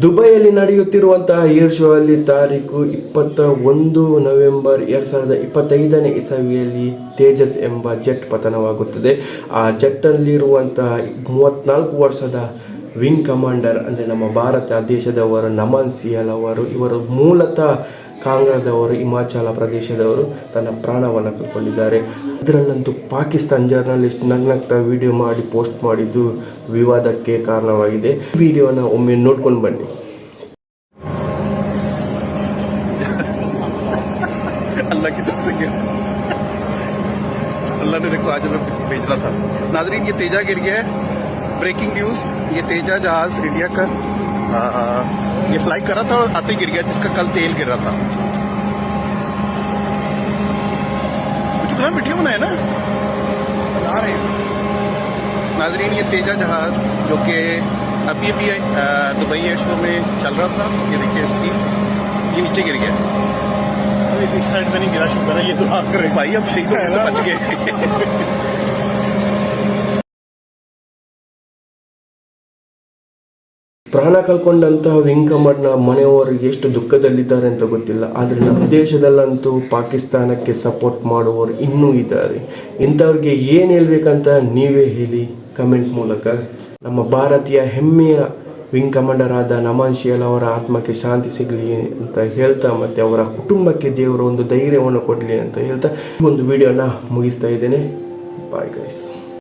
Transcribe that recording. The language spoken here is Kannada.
ದುಬೈಯಲ್ಲಿ ನಡೆಯುತ್ತಿರುವಂತಹ ಏರ್ ಶೋ ಅಲ್ಲಿ ತಾರೀಕು 21 ನವೆಂಬರ್ 2025ನೇ ಇಸವಿಯಲ್ಲಿ ತೇಜಸ್ ಎಂಬ ಜೆಟ್ ಪತನವಾಗುತ್ತದೆ. ಆ ಜೆಟ್ಟಲ್ಲಿರುವಂತಹ 34 ವರ್ಷದ ವಿಂಗ್ ಕಮಾಂಡರ್ ಅಂದರೆ ನಮ್ಮ ಭಾರತ ದೇಶದವರು ನಮನ್ ಸಿಯಲ್ ಅವರು. ಇವರು ಮೂಲತಃ ಕಾಂಗ್ರಾದವರು, ಹಿಮಾಚಲ ಪ್ರದೇಶದವರು. ತನ್ನ ಪ್ರಾಣವನ್ನು ಕಳ್ಕೊಂಡಿದ್ದಾರೆ. ಇದರಲ್ಲಂತೂ ಪಾಕಿಸ್ತಾನ್ ಜರ್ನಲಿಸ್ಟ್ ನಗ್ನಗ್ತಾ ವಿಡಿಯೋ ಮಾಡಿ ಪೋಸ್ಟ್ ಮಾಡಿದ್ದು ವಿವಾದಕ್ಕೆ ಕಾರಣವಾಗಿದೆ. ವಿಡಿಯೋನ ಒಮ್ಮೆ ನೋಡ್ಕೊಂಡು ಬನ್ನಿ. अल्लाह की तरफ से गिर अल्लाह ने देखो आज मैं भेज रहा था. नाजरीन, ये तेजा गिर गया है. ब्रेकिंग न्यूज, ये तेजा जहाज इंडिया का ये फ्लाई कर रहा था और आते गिर गया, जिसका कल तेल गिर रहा था. कुछ ना वीडियो बनाया ना बना रहे. नाजरीन, ये तेजा जहाज जो कि अभी दुबई एयर शो में चल रहा था, ये देखिए इसकी ये नीचे गिर गया. इस साइड में नहीं गिरा, शुक्र है. ये तो आप कर भाई अब सही तो बच गए. ಪ್ರಾಣ ಕಳ್ಕೊಂಡಂತಹ ವಿಂಗ್ ಕಮಾಂಡರ್ನ ಮನೆಯವರು ಎಷ್ಟು ದುಃಖದಲ್ಲಿದ್ದಾರೆ ಅಂತ ಗೊತ್ತಿಲ್ಲ. ಆದರೆ ನಮ್ಮ ದೇಶದಲ್ಲಂತೂ ಪಾಕಿಸ್ತಾನಕ್ಕೆ ಸಪೋರ್ಟ್ ಮಾಡುವವರು ಇನ್ನೂ ಇದ್ದಾರೆ. ಇಂಥವ್ರಿಗೆ ಏನು ಹೇಳ್ಬೇಕಂತ ನೀವೇ ಹೇಳಿ ಕಮೆಂಟ್ ಮೂಲಕ. ನಮ್ಮ ಭಾರತೀಯ ಹೆಮ್ಮೆಯ ವಿಂಗ್ ಕಮಾಂಡರ್ ಆದ ನಮನ್ ಸಿಯಲ್ ಅವರ ಆತ್ಮಕ್ಕೆ ಶಾಂತಿ ಸಿಗಲಿ ಅಂತ ಹೇಳ್ತಾ, ಮತ್ತು ಅವರ ಕುಟುಂಬಕ್ಕೆ ದೇವರು ಒಂದು ಧೈರ್ಯವನ್ನು ಕೊಡಲಿ ಅಂತ ಹೇಳ್ತಾ ಒಂದು ವಿಡಿಯೋನ ಮುಗಿಸ್ತಾ ಇದ್ದೇನೆ. Bye guys.